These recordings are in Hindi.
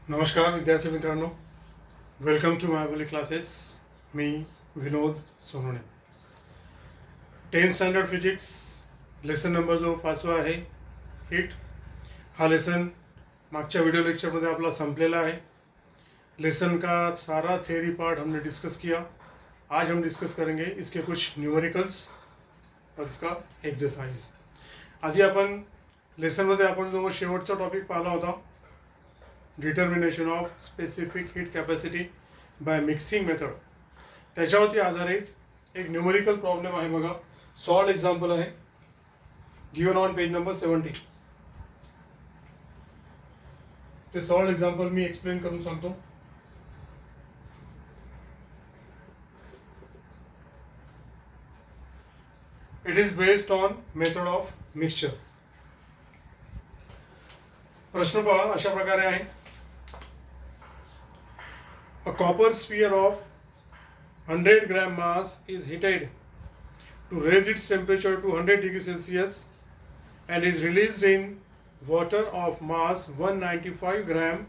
नमस्कार विद्यार्थी मित्रांनो, welcome to my Boli classes. मी Vinod Sonone. 10th standard physics lesson number जो 5वा आहे हिट. हा लेसन मागच्या वीडियो लेक्चरमध्ये आपला संपलेला आहे. लेसन का सारा थ्योरी पार्ट हमने डिस्कस किया. आज हम डिस्कस करेंगे इसके कुछ न्यूमेरिकल्स और इसका एक्सरसाइज. आधी आपण लेसनमध्ये आपण जो शेवटचा टॉपिक पाहिला होता, determination of specific heat capacity by mixing method, त्याच्यावरती आधारित एक न्यूमेरिकल प्रॉब्लेम आहे. बघा, सॉल्व एक्झाम्पल आहे, गिवन ऑन पेज नंबर 70. ते सॉल्व एक्झाम्पल मी एक्सप्लेन करून सांगतो. It is based on method of mixture. प्रश्न पहा, अशा प्रकारे आहे. A copper sphere of 100 gram mass is heated to raise its temperature to 100 degrees Celsius and is released in water of mass 195 gram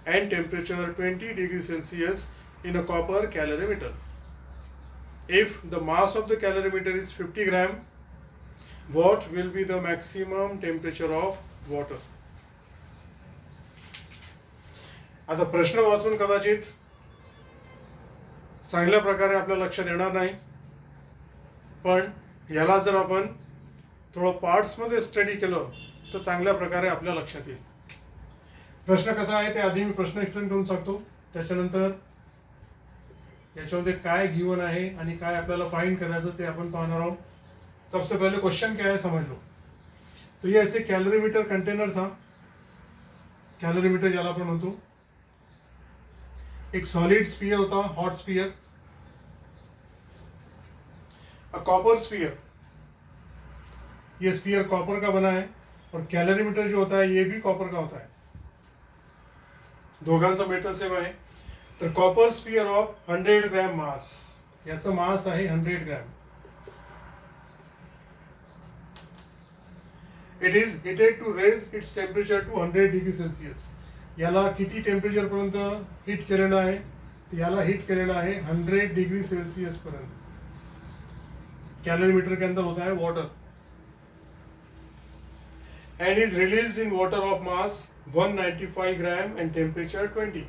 and temperature 20 degrees Celsius in a copper calorimeter. If the mass of the calorimeter is 50 gram, what will be the maximum temperature of water? आता प्रश्न वाचून कदाचित चांगल्या प्रकारे आपल्या लक्षात येणार नाही, पण याला जर आपण थोडं पार्ट्समध्ये स्टडी केलं तर चांगल्या प्रकारे आपल्या लक्षात येईल. प्रश्न कसा आहे ते आधी मी प्रश्न एक्सप्लेन करून सांगतो, त्याच्यानंतर याच्यामध्ये काय गिवन आहे आणि काय आपल्याला फाइंड करायचं ते आपण पाहणार आहोत. सबसे पहले क्वेश्चन क्या है समझ लो. तो ये ऐसे कैलोरीमीटर कंटेनर था. कैलोरीमीटर ज्याला आपण म्हणतो, एक सॉलिड स्फीयर होता, hot sphere, a copper sphere. ये स्फीयर कॉपर का बना है और कैलोरीमीटर जो होता है ये भी कॉपर का होता है. दोघांचं मेटल सेम आहे. तर copper sphere of 100 gram mass, याचं मास आहे 100 gram. It is heated to raise its temperature to 100 degree celsius. याला किती टेम्परेचर पर्यंत हीट केलेलं आहे? याला हीट केलेलं आहे 100 डिग्री सेल्सियस पर्यंत. कैलोरीमीटर के अंदर होता है water. And is released in water of mass 195 gram and temperature 20.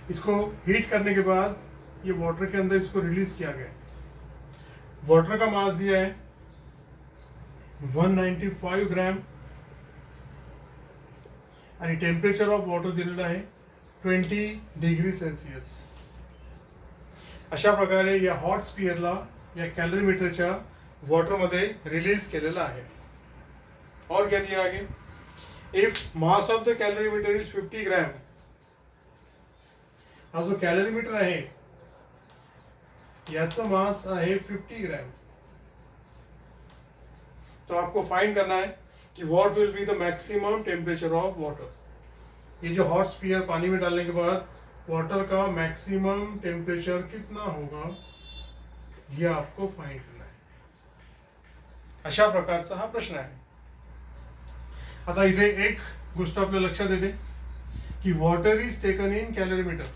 इसको हीट करने के बाद ये वाटर के अंदर इसको रिलीज किया गया. वाटर का मास दिया है 195 ग्राम आणि टेम्परेचर ऑफ वॉटर दिलेलं आहे 20 डिग्री सेल्सियस. अशा प्रकारे या हॉट स्फीयरला या कॅलोरीमीटरच्या वॉटरमध्ये रिलीज केलेलं आहे. और क्या दिया आगे? If mass of the calorimeter is 50 gram, हा जो कॅलोरीमीटर आहे याचा मास आहे 50 ग्रॅम. तो आपको फाइंड करना है कि what will be the maximum temperature of water. ये जो हॉट स्फीयर पानी में डालने के बाद वाटर का मैक्सिमम टेम्परेचर कितना होगा, ये आपको फाइंड करना है. अशा प्रकारचा हा प्रश्न आहे. आता इथे एक गोष्ट आपल्या लक्षात येते कि water is taken in calorimeter.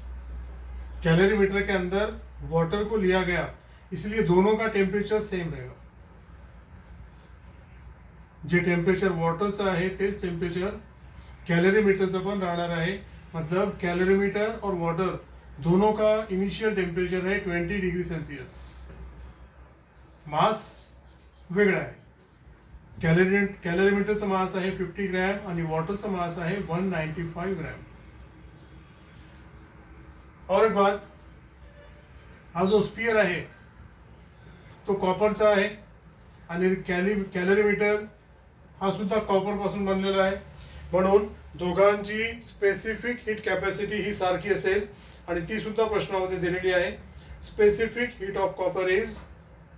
Calorimeter के अंदर वाटर को लिया गया, इसलिए दोनों का टेम्परेचर सेम रहेगा. जे टेम्परेचर वॉटरचं आहे तेच टेम्परेचर कैलोरीमीटरचं पण राहणार आहे. मतलब कैलोरीमीटर और वाटर दोनों का इनिशियल टेम्परेचर है 20 डिग्री सेल्सियस. मास वेगळा आहे. कैलोरीमीटरचं मास आहे 50 ग्रॅम आणि वॉटरचं मास आहे 195 ग्रॅम. और एक बात, हा जो स्फीयर आहे तो कॉपरचा आहे आणि कैलोरीमीटर हा सुद्धा कॉपर पासून बनलेला आहे. म्हणून दोघांची स्पेसिफिक हीट कॅपॅसिटी ही सारखी असेल आणि ती सुद्धा प्रश्नामध्ये दिलेली आहे. Specific heat of copper is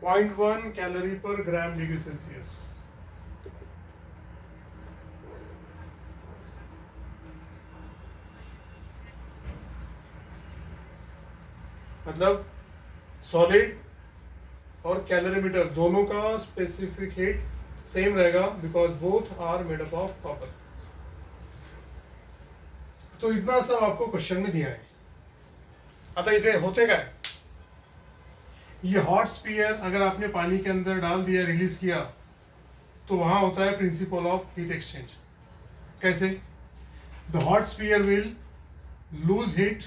0.1 calorie per gram degree celsius. मतलब सॉलिड और कैलोरीमीटर दोनों का स्पेसिफिक हीट सेम रहेगा because both are made up of copper. तो इतना सब आपको क्वेश्चन में दिया है. आता इथे होते काय, ये हॉट स्पीयर अगर आपने पानी के अंदर डाल दिया, रिलीज किया, तो वहां होता है प्रिंसिपल ऑफ हीट एक्सचेंज. कैसे? The hot spear will lose heat,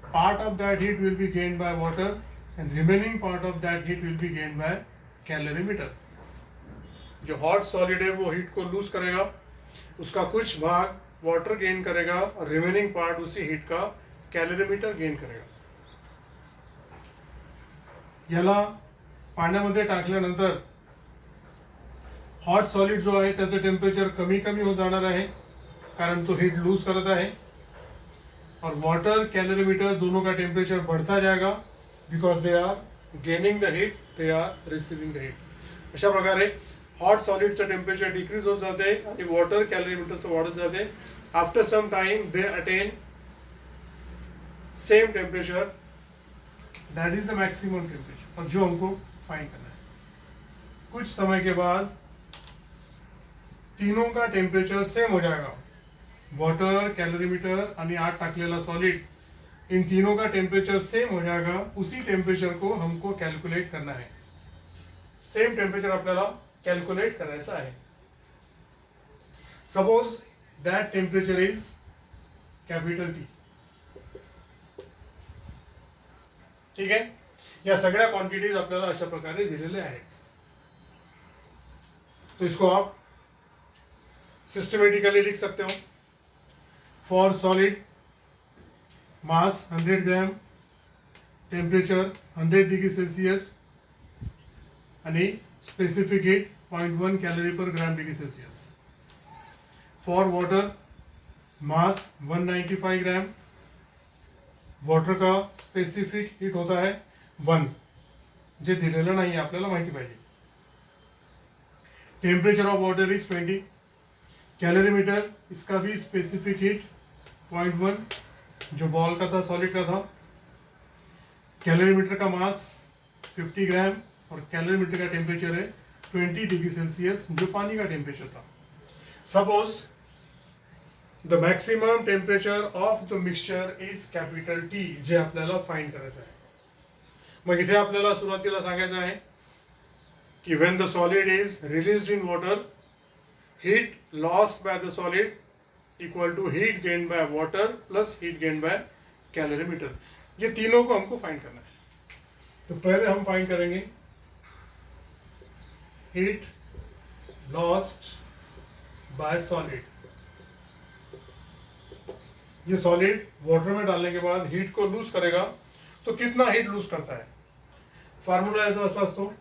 part of that heat will B gained by water and remaining part of that heat will B gained by calorimeter. जो हॉट सॉलिड है वो हीट को लूज करेगा, उसका कुछ भाग वाटर गेन करेगा और रिमेनिंग पार्ट उसी हीट का कॅलरीमीटर गेन करेगा. याला पाण्यामध्ये टाकल्यानंतर हॉट सॉलिड जो आहे त्याचं टेम्परेचर कमी कमी होत जाणार आहे, कारण तो हीट लूज करत आहे. और वाटर कैलोरीमीटर दोनों का टेम्परेचर बढ़ता जाएगा, because they are gaining the heat, they are receiving the heat. अशा प्रकारे हॉट सॉलिडचं टेम्परेचर डिक्रीज होत जाते आणि वॉटर कॅलरीमीटरचं वाढत जाते. After some time they attain same temperature, that is the maximum temperature, और जो हमको फाइंड करना है. कुछ समय के बाद तीनों का टेम्परेचर सेम हो जाएगा. वाटर, कैलोरीमीटर आणि आत टाकलेला सॉलिड, इन तीनों का टेम्परेचर सेम हो जाएगा. उसी टेम्परेचर को हमको कैलकुलेट करना है. सेम टेम्परेचर आपल्याला कैलकुलेट करायचं आहे. Suppose that temperature is capital T. ठीक है, या सगळ्या क्वांटिटीज आपल्याला अशा प्रकारे दिलेले आहेत. तो इसको आप सिस्टमेटिकली लिख सकते हो. For solid, mass 100 gram, temperature 100 degree Celsius आणि स्पेसिफिक हीट 0.1 कैलोरी पर gram degree Celsius. For water, mass 195 gram, water का स्पेसिफिक हीट होता है 1, जे दिलेलं नाही, आपल्याला माहिती पाहिजे. Temperature of water is 20. Calorimeter, इसका भी स्पेसिफिक हीट 0.1, जो बॉल का था, सॉलिड का था. कैलोरीमीटर का मास 50 ग्राम और कैलोरीमीटर का टेम्परेचर है 20 डिग्री सेल्सियस, जो पानी का टेम्परेचर था. Suppose the maximum temperature of the mixture is capital T, जे आपल्याला फाइंड करायचं आहे. मग इथे आपल्याला सुरुवातीला सांगायचं आहे की when the solid is released in water, heat lost by the solid equal to heat gain by water plus heat gain by calorimeter. ये तीनों को हमको फाइंड करना है. तो पहले हम फाइंड करेंगे हीट लॉस्ट बाय सॉलिड. ये सॉलिड वाटर में डालने के बाद हीट को लूज करेगा, तो कितना हीट लूज करता है? फॉर्म्युला याचा असा असतो,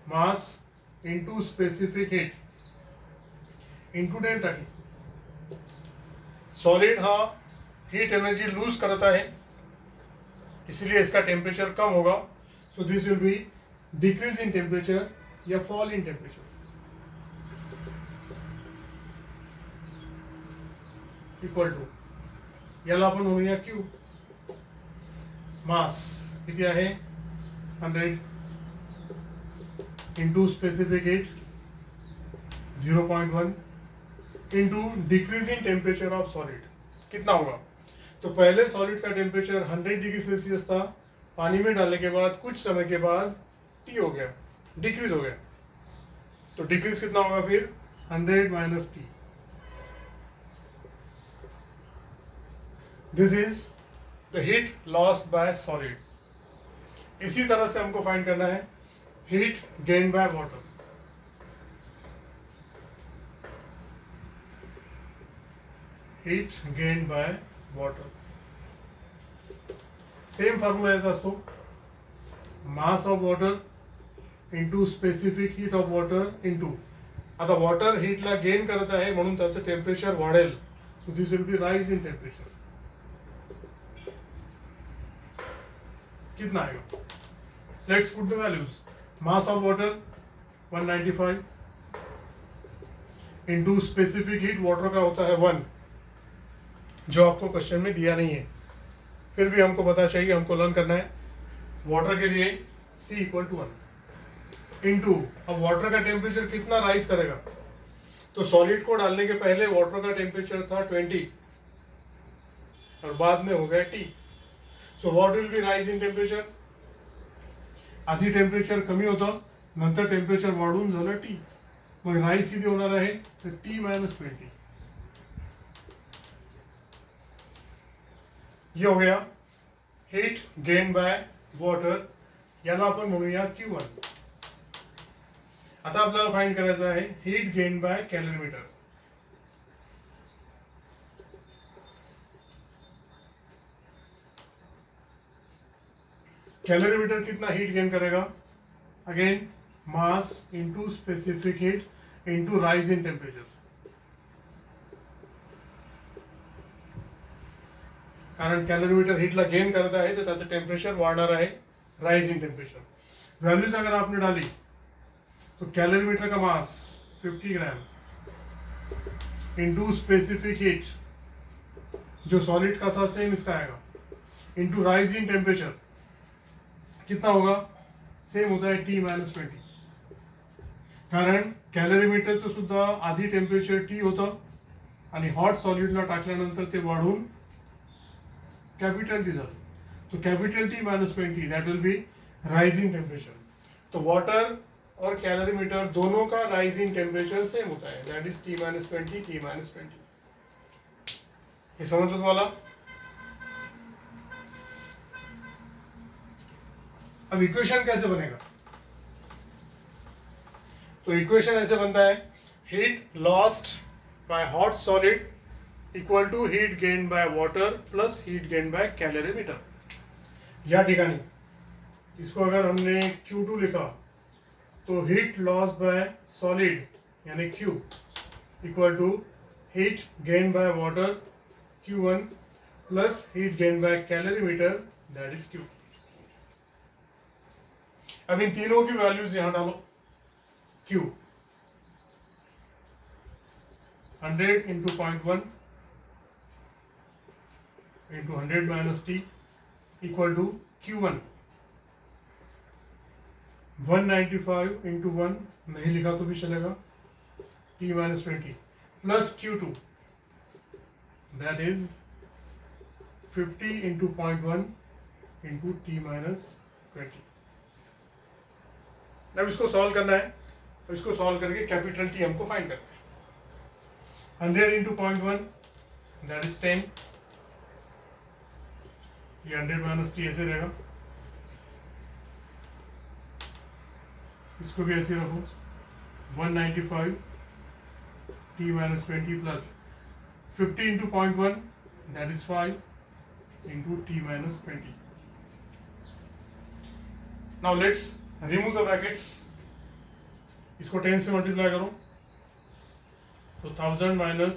mass into specific heat into delta T. Solid हा हीट एनर्जी लूज करता है, इसलिए इसका टेम्परेचर कम होगा. So this will be decrease in temperature या fall in temperature. Equal to, याला आपण म्हणूया क्यू. मास किती आहे 100 into specific heat 0.1 into decrease in temperature of solid. कितना होगा? तो पहले सॉलिड का टेम्परेचर 100 डिग्री सेल्सियस था, पानी में डालने के बाद कुछ समय के बाद टी हो गया, डिक्रीज हो गया. तो डिक्रीज कितना होगा फिर? 100 minus T. This is the heat lost bye solid. इसी तरह से हमको फाइंड करना है heat gain by water. Heat gain by water. Same formula याचा असतो, mass of water into specific heat of water into, आता वॉटर हीटला गेन करत आहे म्हणून त्याचं टेम्परेचर वाढेल. सो this will B rise in temperature. कितना आएगा? Let's put the values. Mass of water 195 into specific heat water का होता है 1, जो आपको क्वेश्चन में दिया नहीं है, फिर भी हमको पता चाहिए, हमको लर्न करना है. वाटर के लिए C इक्वल टू 1 इंटू, अब वाटर का टेम्परेचर कितना राइज करेगा? तो सॉलिड को डालने के पहले वाटर का टेम्परेचर था 20 और बाद में हो गया T. So what will be rise in temperature? आधी टेम्परेचर कमी होतं, नंतर टेम्परेचर वाढून झालं T. मग राईज किती होणार आहे? तर T-20. ये हो गया हीट गेन बाय वॉटर, याला आपण म्हणूया Q1. आता आपल्याला फाइंड करायचं आहे हीट गेन बाय कॅलरीमीटर. कैलोरीमीटर कितना हीट गेन करेगा? Again mass into specific heat into rise in temperature. कारण कॅलोरीमीटर हीटला गेन करत आहे तर त्याचं टेम्परेचर वाढणार आहे, राइज इन टेम्परेचर. वैल्यूज अगर आपने डाली तो कैलोरीमीटर का मास 50 ग्राम इंटू स्पेसिफिक हीट जो सॉलिड का था सेम इसका आएगा, इंटू राइज इन टेम्परेचर कितना होगा? सेम होता है T-20. कारण कॅलरीमीटरचं सुद्धा आधी टेम्परेचर T होतं आणि हॉट सॉलिडला टाकल्यानंतर ते वाढून कैपिटल T झालं. तो capital T-20 that will B rising temperature. तो वाटर और कैलोरीमीटर दोनों का राइजिंग टेम्परेचर सेम होता है, दैट इज T-20 T-20. ये समझ लो तुम्हाला. अब इक्वेशन कैसे बनेगा? तो इक्वेशन ऐसे बनता है heat lost by hot solid equal to heat gain by water plus heat gain by calorimeter. या ठिकाणी इसको अगर हमने Q2 लिखा तो हीट लॉस बाय सॉलिड यानी Q equal to heat gain by water Q1 plus heat gain by calorimeter that is Q. अब इन तीनों की वैल्यूज यहां डालो. Q 100 into 0.1 into 100 minus T equal to Q1 195 into 1 नहीं लिखा तो भी चलेगा T-20 plus Q2 that is 50 into 0.1 into T-20. अब इसको सॉल्व करना है, तो इसको सॉल्व करके कैपिटल T हमको फाइंड करना है. 100 इंटू 0.1 दैट इज 10. ये 100 माइनस T ऐसे रहेगा, इसको भी ऐसे रखो 195 T-20 plus 50 into 0.1 that is 5 into T-20. Now let's remove the brackets. इसको 10 से मल्टीप्लाई करो तो 1000 माइनस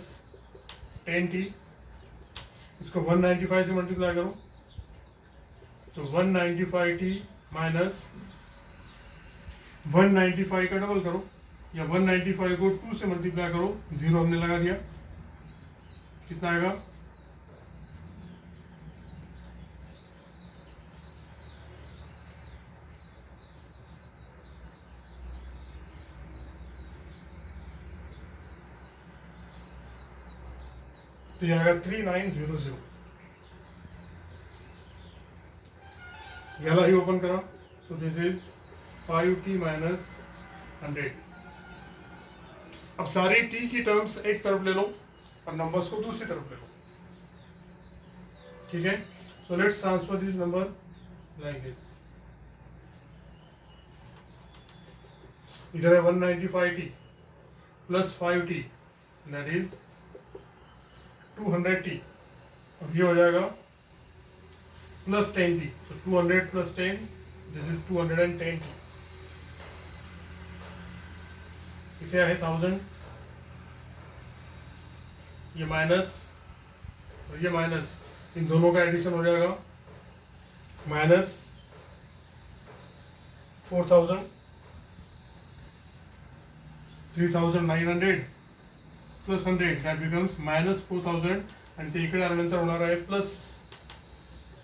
10T. इसको 195 से मल्टीप्लाई करो तो 195T माइनस 195 का डबल करो या 195 को 2 से मल्टीप्लाई करो, 0 हमने लगा दिया, कितना आएगा? तो ये आएगा 3900. याला ही ओपन करा. सो दिस इज 5T माइनस 100. अब सारी T की टर्म्स एक तरफ ले लो और नंबर्स को दूसरी तरफ ले लो. ठीक है. So let's transfer this number like this. इधर है 195T plus 5T that is 200T. अब ये हो जाएगा प्लस 10T. तो 200 प्लस 10 दिस इज 210T. इथे आहे 1000. ये माइनस और ये माइनस, इन दोनों का एडिशन हो जाएगा minus 4000 3900 plus 100 that becomes minus 4000 आणि ते इकडे आल्यानंतर होणार आहे प्लस.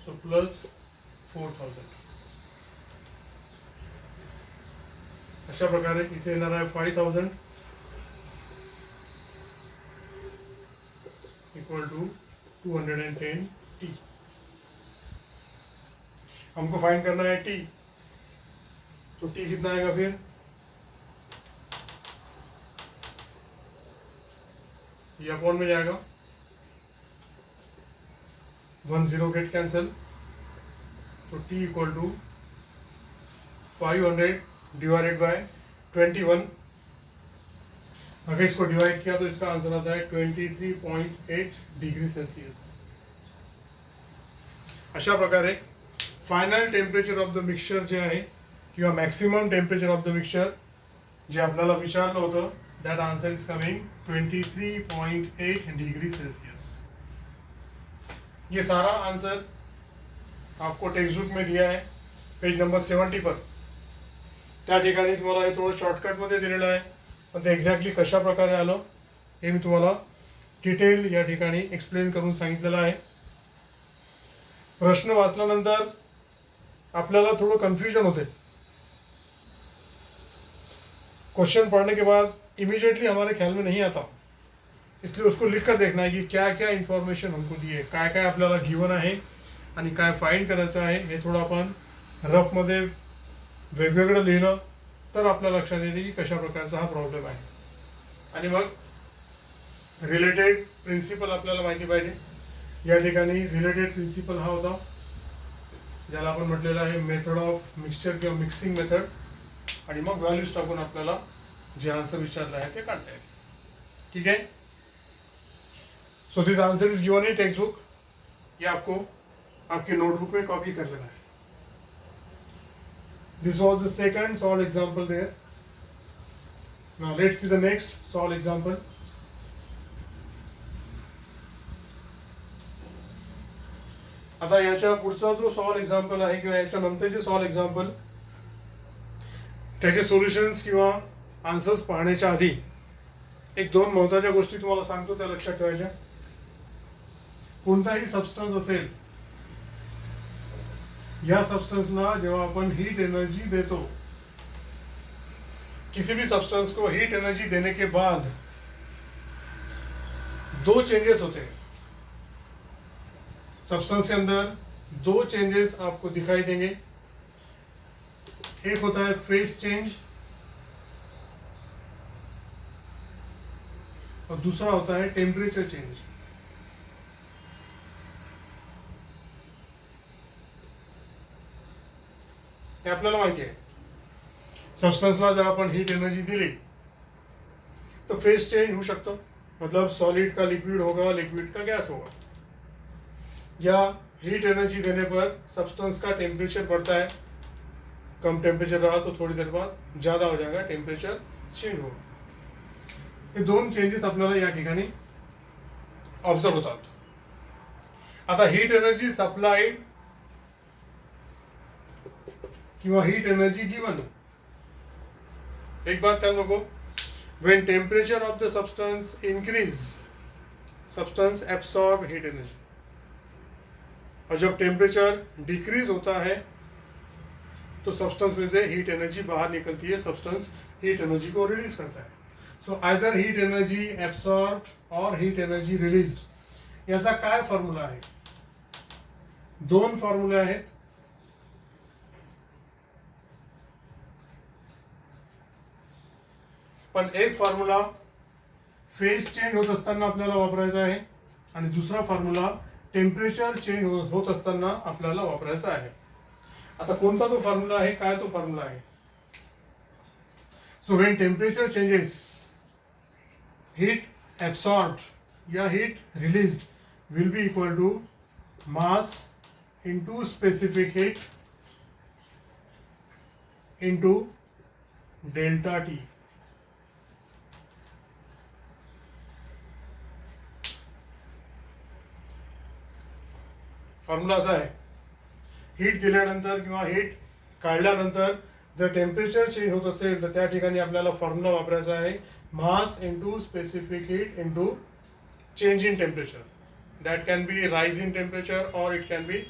So plus 4000. अशा प्रकारे इथे येणार आहे 5000 इक्वल टू 210 टी। हमको फाइंड करना है टी, तो टी कितना आएगा फिर, ये अपॉन में जाएगा, 1 0 गेट कैंसिल, तो T equal to 500 divided by 21। अगर इसको डिवाइड किया तो इसका आंसर आता है 23.8 डिग्री सेल्सियस। अशा प्रकारे final temperature of the mixture जे आहे किंवा maximum temperature of the mixture जे आपल्याला विचारलं होतं, that answer is coming 23.8 degree Celsius. ये सारा आंसर आपको टेक्स्ट बुक में दिया है, पेज नंबर 70 पर। त्या ठिकाणी तुम्हाला हे थोडं शॉर्टकटमध्ये दिलेलं आहे, पण ते एक्झॅक्टली कशा प्रकारे आलं हे मी तुम्हाला डिटेल या ठिकाणी एक्सप्लेन करून सांगितलेलं आहे। प्रश्न वाचल्यानंतर आपल्याला थोड़ा कंफ्यूजन होते, क्वेश्चन पढ़ने के बाद इमीडिएटली हमारे ख्याल में नहीं आता, इसलिए उसको लिख कर देखना है कि क्या क्या इन्फॉर्मेशन हमको दी आहे, काय काय आपल्याला गिवन आहे आणि काय फाइंड करायचं आहे। हे थोडं आपण रफमध्ये वेगवेगळं लिहिलं तर आपल्या लक्षात येते की कशा प्रकारचा हा प्रॉब्लेम आहे। आणि मग रिलेटेड प्रिन्सिपल आपल्याला माहिती पाहिजे। या ठिकाणी रिलेटेड प्रिन्सिपल हा होता ज्याला आपण म्हटलेलं आहे मेथड ऑफ मिक्सचर किंवा मिक्सिंग मेथड, आणि मग व्हॅल्यूज टाकून आपल्याला जे आन्सर विचारलं आहे ते काढता येईल। ठीक है, so this answer is given in text book, ये आपको आपकी नोटबुक में कॉपी कर लेना है। This was the second solve example there. Now let's see the next solve example. आता याच्या पुढचा जो सॉल्व एग्जाम्पल आहे किंवा याच्या नंतरचे सॉल्व एग्जाम्पल, त्याचे सोल्युशन्स किंवा आन्सर्स पाहण्याच्या आधी एक दोन महत्त्वाच्या गोष्टी तुम्हाला सांगतो, त्या लक्षात ठेवायच्या। कोणताही सबस्टन्स असेल, या सबस्टन्सला जेव्हा आपण हीट एनर्जी देतो, किसी भी सब्सटेंस को हीट एनर्जी देने के बाद दो चेंजेस होते हैं। सब्सटेंस के अंदर दो चेंजेस आपको दिखाई देंगे, एक होता है फेज चेंज और दूसरा होता है टेम्परेचर चेंज। हे आपल्याला माहिती आहे, सबस्टन्सला जर आपण हीट एनर्जी दिली तो फेज चेंज हो सकता, मतलब सॉलिड का लिक्विड होगा, लिक्विड का गैस होगा। या हीट एनर्जी देने पर सब्सटेंस का टेम्परेचर बढ़ता है, कम टेम्परेचर रहा तो थोड़ी देर बाद ज़्यादा हो जाएगा, टेम्परेचर चेंज होगा। हे दोन चेंजेस आपल्याला या ठिकाणी ऑब्झर्व होतात। आता हीट एनर्जी सप्लाइड किंवा हीट एनर्जी गिवन, एक बात ध्यान रखो, when temperature of the substance increase, substance absorb heat energy, और जब टेम्परेचर डिक्रीज होता है तो सब्सटेंस में से हीट एनर्जी बाहर निकलती है, सब्सटेंस हीट एनर्जी को रिलीज करता है। So either heat energy absorb और हीट एनर्जी रिलीज्ड, याचा काय फॉर्म्युला आहे? दोन फॉर्म्युले आहेत। पण एक फॉर्म्युला फेज चेंज होत असताना आपल्याला वापरायचा आहे आणि दुसरा फॉर्म्युला टेम्परेचर चेंज होत असताना आपल्याला वापरायचा आहे। आता कोणता तो फॉर्म्युला आहे, काय तो फॉर्म्युला आहे? So when temperature changes, heat absorbed या heat released will be equal to mass into specific heat into delta T. Formula असा आहे, हीट दिल्यानंतर किंवा हीट काढल्यानंतर जर टेम्परेचर चेंज होत असेल तर त्या ठिकाणी आपल्याला फॉर्म्युला वापरायचा आहे mass into specific heat into change in temperature. That can be rise in temperature और it can be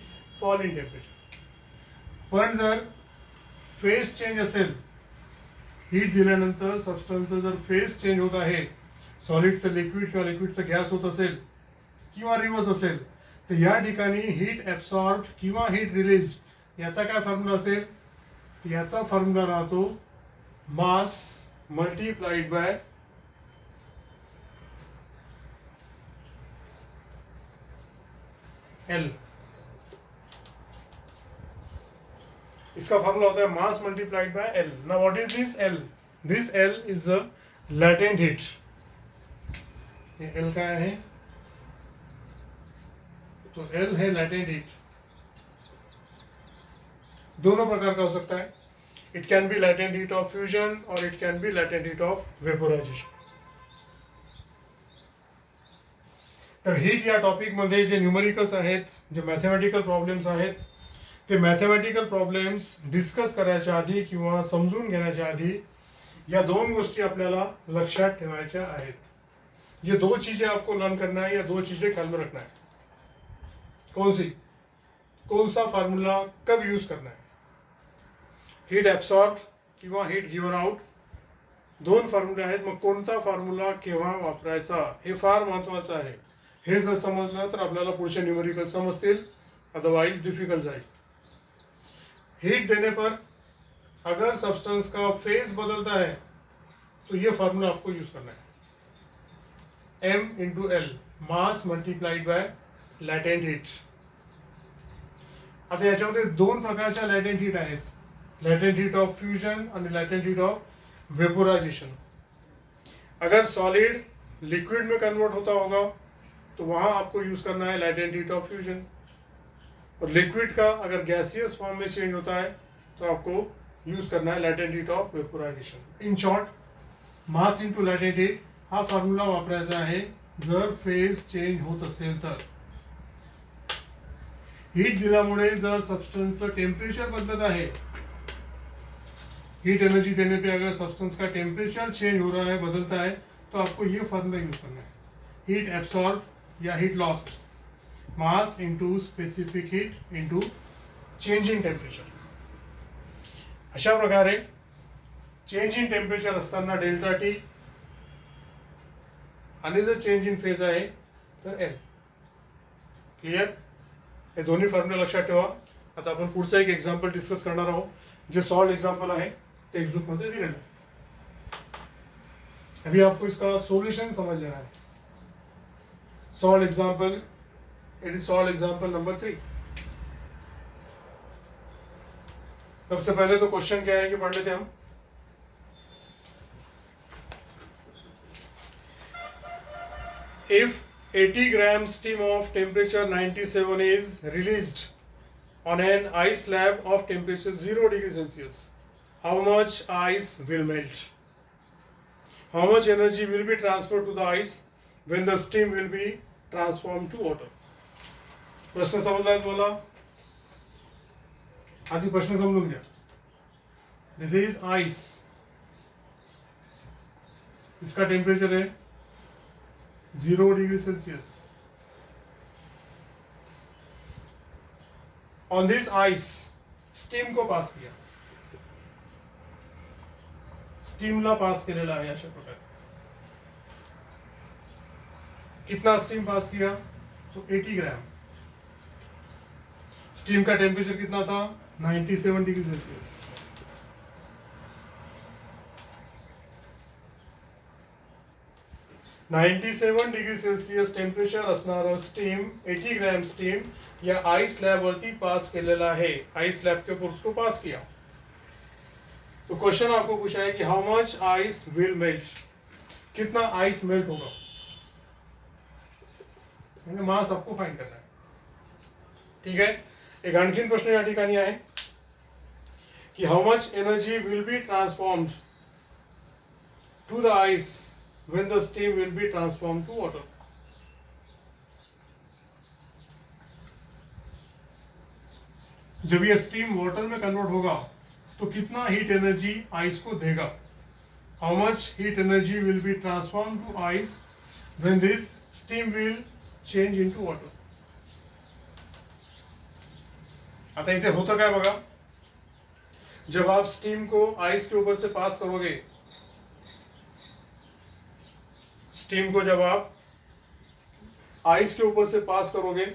fall in temperature. पण जर फेज चेंज असेल, हीट दिल्यानंतर सबस्टन्सचं जर फेज चेंज होत आहे, सॉलिडचं लिक्विड किंवा लिक्विडचं गॅस होत असेल, किंवा रिव्हर्स असेल तर या ठिकाणी हीट ॲब्सॉर्ब किंवा हीट रिलीज्ड याचा काय फॉर्म्युला असेल? याचा फॉर्म्युला राहतो मास मल्टीप्लाइड बाय एल. इसका फॉर्मूला होता है मास multiplied by L. Now what is this L? This L is the latent heat. ये एल का है, तो एल है लैटेंट हीट. दोनों प्रकार का हो सकता है. It can be latent heat of fusion और it can be latent heat of vaporization. तर हीट या टॉपिकमध्ये जे न्यूमरिकल्स आहेत, जे मॅथमॅटिकल प्रॉब्लेम्स आहेत, ते मॅथमॅटिकल प्रॉब्लेम्स डिस्कस करायच्या आधी किंवा समजून घेण्याच्या आधी या दोन गोष्टी आपल्याला लक्षात ठेवायच्या आहेत. ये दो चीजें आपको लर्न करना है, या दो चीजें ख्याल में रखना है. कौन सी? कौन सा फार्मूला कब यूज करना है? हीट ॲब्सॉर्ब किंवा हीट गिव्हन आउट, दोन फॉर्म्युले आहेत. मग कोणता फॉर्म्युला केव्हा वापरायचा हे फार महत्वाचं आहे. हे जर समजलं तर आपल्याला पुढचे न्यूमेरिकल समजतील, अदरवाइज डिफिकल्ट जाएगी. हीट देने पर अगर सब्सटेंस का फेज बदलता है तो ये फॉर्मूला आपको यूज करना है. M into L, mass multiplied by latent heat. आता याच्यामध्ये दोन प्रकारच्या लॅटेंट हीट आहेत. लॅटेंट हीट ऑफ फ्यूजन आणि लॅटेंट हीट ऑफ वेपोराइजेशन. अगर सॉलिड लिक्विड में कन्वर्ट होता होगा तो वहां आपको यूज करना है लैटेंट हीट ऑफ फ्यूजन. और लिक्विड का अगर गैसियस फॉर्म में चेंज होता है तो आपको यूज करना है latent heat of vaporization. In short, mass into latent heat हा फॉर्म्युला वापरायचा आहे जर फेज चेंज होत असेल तर. हीट दिल्यामुळे जर सब्सटेंसचं टेम्परेचर बदलत आहे, हीट एनर्जी देने पे अगर सब्सटेंस का टेम्परेचर चेंज हो रहा है, बदलता है, तो आपको ये फॉर्मूला यूज करना है. हीट एब्सॉर्ब या heat lost, mass into specific heat into change in temperature. अशा प्रकारे चेंज इन टेम्परेचर असताना डेल्टा टी आणि जर चेंज इन फेज आहे तर एल. क्लिअर? हे दोन्ही फॉर्म्युला लक्षात ठेवा. आता आपण पुढचा एक एक्झाम्पल डिस्कस करणार आहोत, जे सॉल्व एग्जाम्पल आहे, टेक्स्ट बुक मध्ये दिलेलं आहे. अभी आपको इसका सॉल्यूशन समझ लेना है. Solve example, it is solve example number 3. सबसे पहले तो क्वेश्चन क्या है कि पढ़ लेते हम. If 80 gram steam of temperature 97 is released on an ice slab of temperature 0 degree Celsius, how much ice will melt? How much energy will be transferred to the ice when the steam will be transformed to water? प्रश्न समजला तुम्हाला? आधी प्रश्न समजून घ्या. This is ice. इसका टेम्परेचर है 0 degree Celsius. On this ice steam को पास किया. स्टीमला पास केलेला आहे अशा प्रकारे. कितना स्टीम पास किया? तो 80 ग्राम. स्टीम का टेम्परेचर कितना था? 97 degree Celsius. Degree Celsius temperature असणारं स्टीम, 80 ग्रॅम स्टीम या आइस स्लॅब वरती पास केलेला आहे. आइस स्लॅब के ऊपर उसको पास किया. तो क्वेश्चन आपको पूछा है कि how much ice will melt. कितना आइस मेल्ट होगा, म्हणजे मास आपको फाइंड करना है. ठीक है. एक आणखीन प्रश्न या ठिकाणी आहे की how much energy will be transformed to the ice when the steam will be transformed to water. जब ये स्टीम वाटर में कन्वर्ट होगा तो कितना हीट एनर्जी आइस को देगा? How much heat energy will be transform to ice when this steam will change into water. आता इथे होतं काय बघा, जब आप स्टीम को आइस के ऊपर से पास करोगे, स्टीम को जब आप आइस के ऊपर से पास करोगे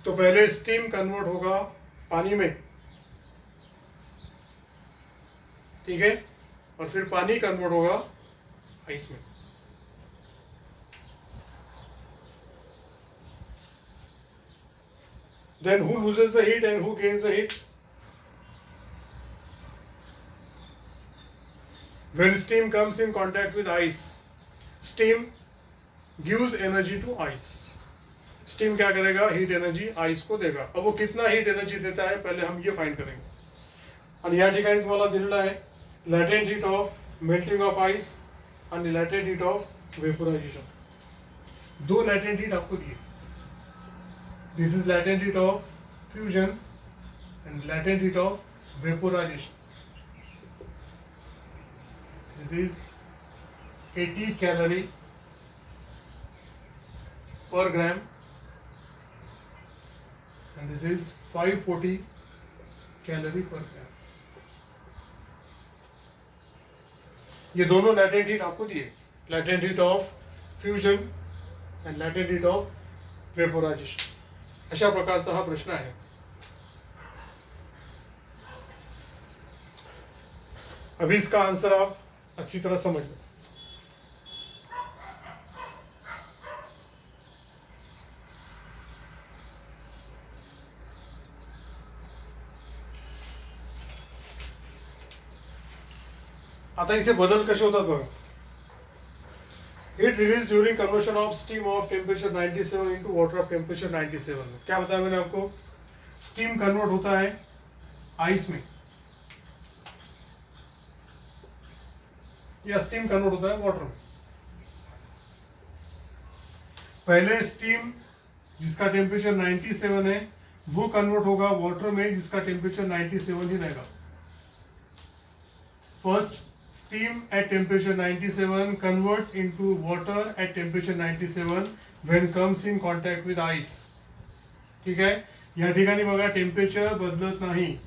तो पहले स्टीम कन्वर्ट होगा पानी में, ठीक है, और फिर पानी कन्वर्ट होगा आइस में। Then who loses the heat and who gains the heat? When steam comes in contact with ice, steam gives energy to ice. Steam क्या करेगा? हीट एनर्जी आइस को देगा। अब वो कितना हीट एनर्जी देता है पहले हम ये फाइंड करेंगे। आणि या ठिकाणी तुम्हाला दिलेला आहे latent heat of melting of ice आणि लॅटेंट हीट ऑफ वेपोराइजेशन। दो लॅटेंट हीट आपको दिए। This is latent heat of fusion and latent heat of vaporization. This is 80 calorie per gram and this is 540 calorie per gram. ये दोनों latent heat आपको दिए, latent heat of fusion and latent heat of vaporization. अशा प्रकारचा हा प्रश्न आहे। अभी इसका आंसर आप अच्छी तरह समझ लो। आता इथे बदल कसे होतात बघा। Heat release during conversion of steam of temperature 97 into water of temperature 97। क्या बताया मैंने आपको? स्टीम कन्वर्ट होता है आइस में या स्टीम कन्वर्ट होता है वाटर में। पहले स्टीम जिसका टेम्परेचर 97 है वो कन्वर्ट होगा वाटर में जिसका टेम्परेचर 97 ही रहेगा। First steam at temperature 97 converts into water at temperature 97 when comes in contact with ice. ठीक है, या ठिकाणी बघा टेम्परेचर बदलत नाही।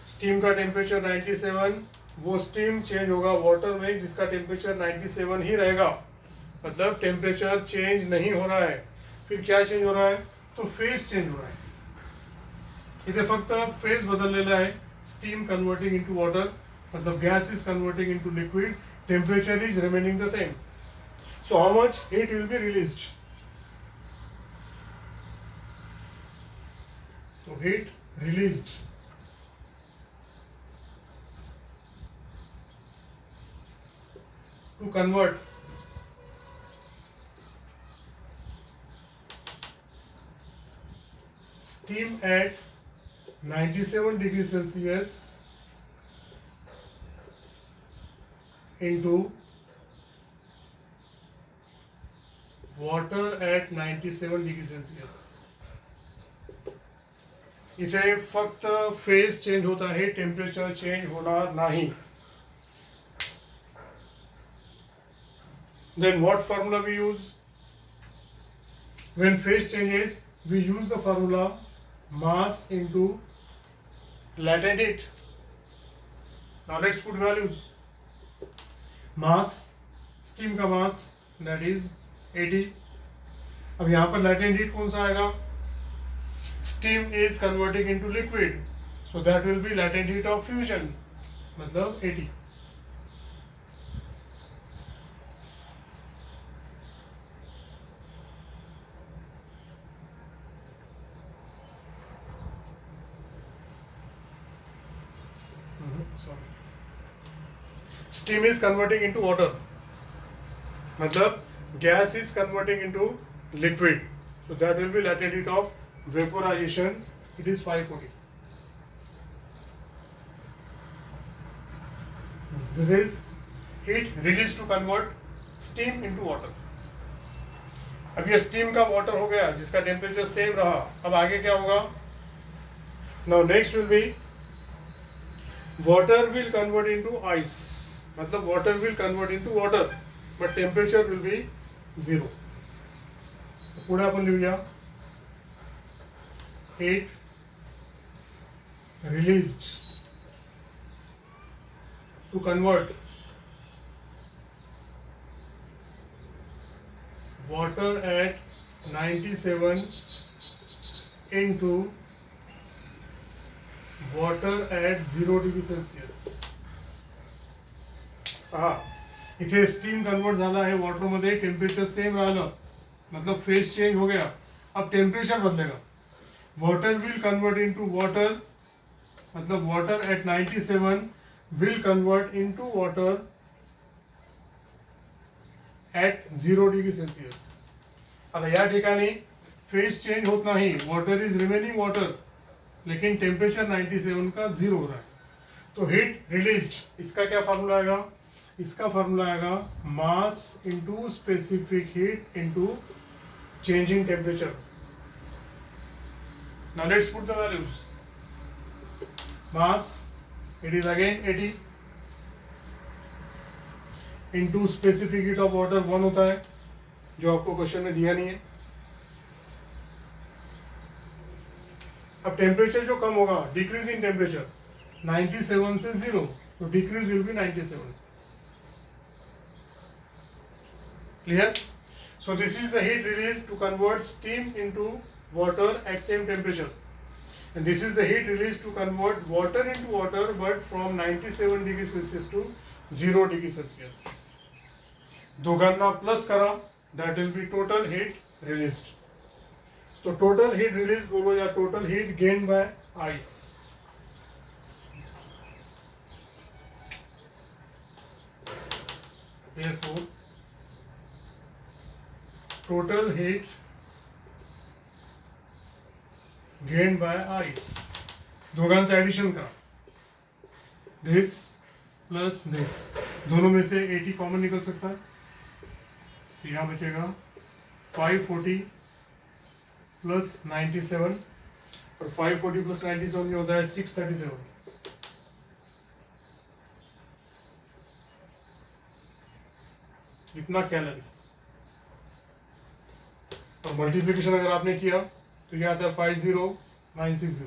स्टीम का टेम्परेचर 97, वो स्टीम चेंज होगा वाटर में जिसका टेम्परेचर 97 ही रहेगा। मतलब टेम्परेचर चेंज नहीं हो रहा है। फिर क्या चेंज हो रहा है? तो फेज चेंज हो रहा है। इथे फक्त फेज बदललेला आहे। स्टीम कन्वर्टिंग इनटू वाटर, मतलब gas is converting into liquid, temperature is remaining the same. So how much heat will be released? तो heat released to convert steam at 97 degrees Celsius into water at 97 degrees Celsius। इथे फक्त फेज चेंज होता है, टेम्परेचर चेंज होणार नाही। Then what formula we use? When phase changes, we use the formula mass into latent heat. Now let's put values. Mass, steam का mass that is 80। अब यहाँ पर latent heat कौन सा आएगा? Steam is converting into liquid, so that will be latent heat of fusion, मतलब 80। Steam is converting into water, मतलब gas is converting into liquid, so that will be latent heat of vaporization. It is 540. This is heat released to convert steam into water. अब ये steam का water हो गया जिसका टेम्परेचर सेम रहा। अब आगे क्या होगा? Now next will be water will convert into ice, मतलब water will convert into water, but temperature will be 0। तो पुढे आपण लिहूया heat released to convert water at 97 into water at 0 degree Celsius. पहा इथे स्टीम कन्वर्ट झाला आहे वॉटर मध्ये, टेम्परेचर सेम राहिलं, मतलब फेज चेंज हो गया. अब टेम्परेचर बदलेगा. Water will convert into water, मतलब water at 97 will convert into water at 0 degree Celsius. आता या ठिकाणी फेज चेंज होत नाही, वाटर इज रिमेनिंग वाटर, लेकिन टेम्परेचर 97 का 0 हो रहा है. तो हीट रिलीज्ड, इसका क्या फार्मूला आएगा? इसका फार्मूला आएगा मास into specific heat into changing temperature. Now let's put the values. Mass, it is again 80 into specific heat of water 1 होता है, जो आपको क्वेश्चन में दिया नहीं है. अब टेम्परेचर जो कम होगा, डिक्रीज इन टेम्परेचर 97 से 0, तो decrease will be 97. Clear? So this is the heat released to convert steam into water at same temperature, and this is the heat released to convert water into water but from 97 degree Celsius to 0 degree Celsius. दोघांना प्लस करा, that will be total heat released. तो total heat released बोलो या total heat gained by ice. Therefore total heat gained by ice, दोघांचं एडिशन करा, this प्लस this, दोनों में से 80 कॉमन निकल सकता है, तो यहाँ बचेगा 540 प्लस 97, और 540 प्लस 97 ये होता है 637. इतना कैलोरी. और मल्टीप्लिकेशन अगर आपने किया तो ये आता है 50960.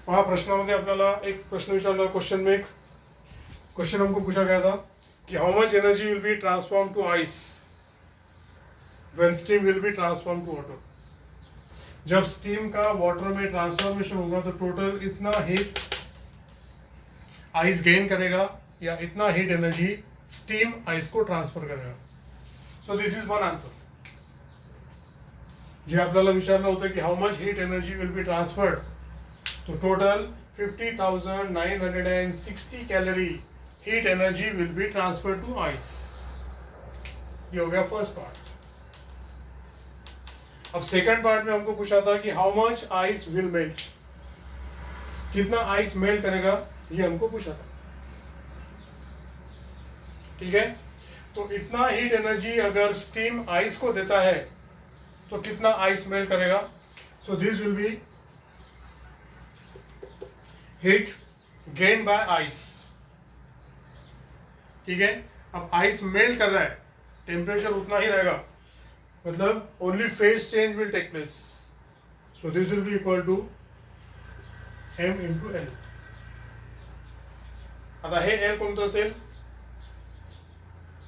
पहा प्रश्नामध्ये आपल्याला एक प्रश्न विचारला, क्वेश्चन में एक क्वेश्चन हमको पूछा गया था कि how much energy will be transform to ice when steam will be transform to water. जब स्टीम का वाटर में ट्रांसफॉर्मेशन होगा तो टोटल इतना हीट आइस गेन करेगा, या इतना हीट एनर्जी स्टीम आइस को ट्रांसफर करेगा. So this is one answer. जे आपल्याला विचारलं होतं की how much heat energy will be transferred, तो total 50,960 calorie heat energy will be transferred to ice. ये हो गया फर्स्ट पार्ट. अब सेकंड पार्ट में हमको पूछा था कि how much ice will melt, कितना आइस मेल्ट करेगा, ये हमको पूछा था. ठीक है, तो इतना हीट एनर्जी अगर स्टीम आइस को देता है तो कितना आइस मेल्ट करेगा. So this will B heat gain by ice. ठीक है, अब आइस मेल्ट कर रहा है, टेम्परेचर उतना ही रहेगा, मतलब only phase change will take place. So this will be equal to m into L. आता हे एअर कोणतं असेल,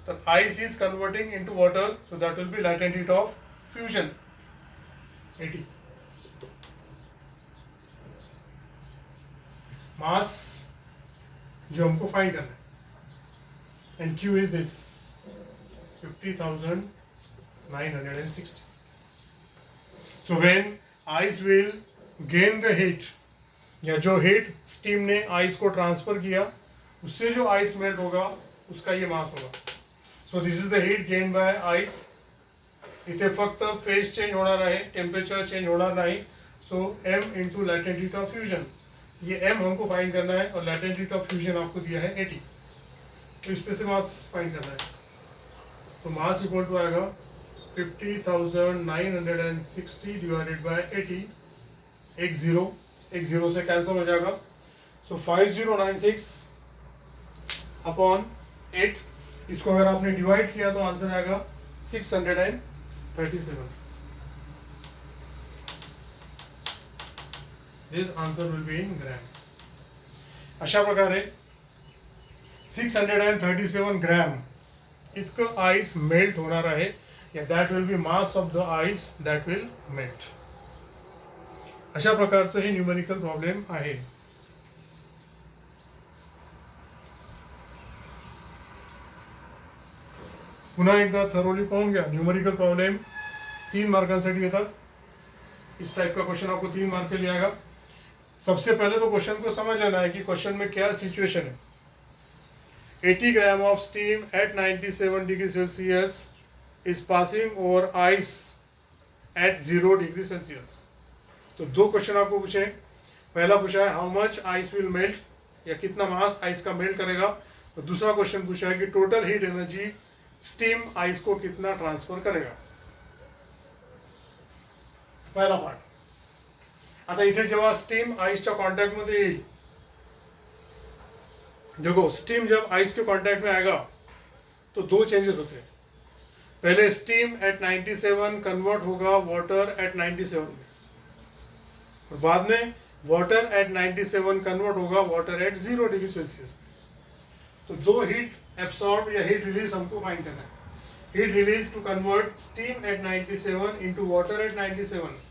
तर ice is converting into water, so that will be latent heat of fusion 80. Mass जो हमको फाइंड करना है, and Q is this 50,960. So when ice will gain the heat, या जो हीट स्टीम ने आइस को ट्रांसफर किया उससे जो आइस मेल्ट होगा उसका ये मास होगा. So this is the heat gain by ice. इथे फक्त फेज चेंज होणार आहे, टेम्परेचर चेंज होणार नाही. सो m into latent heat of fusion, ये m हमको फाइंड करना है, और लैटेंट हीट ऑफ फ्यूजन आपको दिया है 80. तो इस पे से मास फाइंड करना है. तो मास इक्वल टू आएगा 50,960 डिवाइडेड बाय 80. एक जीरो से कैंसिल हो जाएगा. सो 5096 अपॉन 8. इसको अगर आपने डिवाइड किया तो आंसर आएगा 637. This answer will be in gram. अशा प्रकारे 637 ग्रॅम इतकं आईस मेल्ट होणार आहे. That will be mass of the ice that will melt. अशा प्रकारचं हे न्यूमेरिकल प्रॉब्लेम आहे. पुन्हा एकदा थरोली पाहून घ्या. न्यूमेरिकल प्रॉब्लेम 3 मार्कांसाठी येतात. इस टाइप का क्वेश्चन आपको 3 मार्क के लिए आएगा. सबसे पहले तो क्वेश्चन को समझ लेना है कि क्वेश्चन में क्या सिचुएशन है. 80 gram of steam at 97 degree Celsius is passing over ice eight 0 degree celsius. तो 2 क्वेश्चन आपको पूछे. पहला पूछा है how much ice will melt, या कितना मास आइस का मेल्ट करेगा. और दूसरा क्वेश्चन पूछा है कि total heat energy steam ice को कितना ट्रांसफर करेगा. पहिला पार्ट. आता इथे जेव्हा स्टीम आइसच्या कॉन्टैक्ट मध्ये येईल, देखो स्टीम जब आइस के कॉन्टैक्ट में आएगा तो 2 चेंजेस होते हैं. पहले स्टीम एट 97 कन्वर्ट होगा वाटर एट 97 में, और बाद में वाटर एट 97 कन्वर्ट होगा वाटर एट 0 डिग्री सेल्सियस. तो 2 हीट एब्सॉर्ब या हीट रिलीज हमको फाइंड करना है. Heat release to convert steam at 97 into water at 97.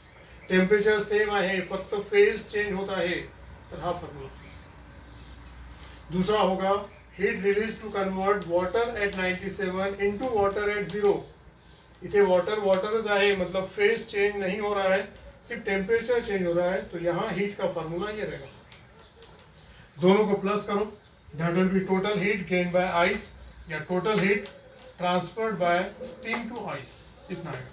Temperature same आहे, फक्त फेज चेंज होता है. तर हा फॉर्म्युला. दूसरा होगा heat release to convert water at 97 into water at 0. इथे वाटर वाटरच आहे, मतलब फेज चेंज नहीं हो रहा है, सिर्फ टेम्परेचर चेंज हो रहा है. तो यहाँ हीट का फॉर्मूला ये रहेगा. दोनों को प्लस करो, that will be total heat gain by ice या total heat transferred by steam to ice. इतना है.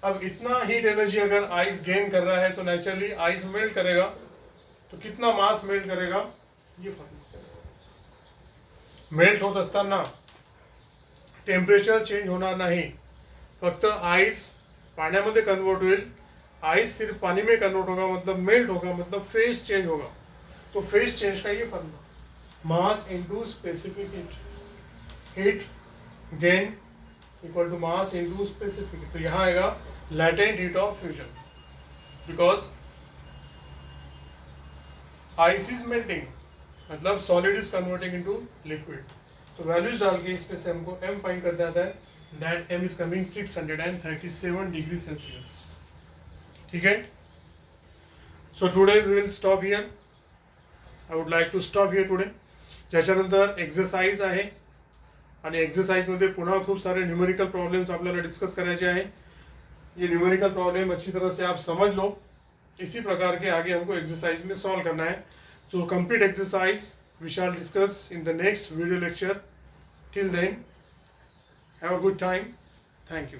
अब इतना हीट एनर्जी अगर आइस गेन कर रहा है तो नेचुरली आइस मेल्ट करेगा. तो कितना मास मेल्ट करेगा, ये फॉर्मूला. मेल्ट होत असताना टेम्परेचर चेंज होणार नाही, फक्त आइस पाण्यामध्ये कन्वर्ट होईल. आइस सिर्फ पानी में कन्वर्ट होगा, मतलब मेल्ट होगा, मतलब फेज चेंज होगा. तो फेज चेंज का ये formula, mass into specific heat. Heat gain equal to mass into specific heat. तो यहाँ आएगा latent heat of fusion, because ice is melting, मतलब solid is converting into liquid. तो वैल्यूज डाल के इसमें से हमको m फाइंड करते आता है. That m is coming 637 degree celsius. ठीक है. So today we will stop here. I would like to stop here today. त्याच्यानंतर एक्सरसाइज आहे, आणि एक्सरसाइजमध्ये पुन्हा खूप सारे न्यूमेरिकल प्रॉब्लेम्स आपल्याला डिस्कस करायचे हैं. ये न्यूमेरिकल प्रॉब्लम अच्छी तरह से आप समझ लो. इसी प्रकार के आगे हमको एक्सरसाइज में सॉल्व करना है. So complete exercise we shall discuss in the next video lecture. Till then, have a good time. Thank you.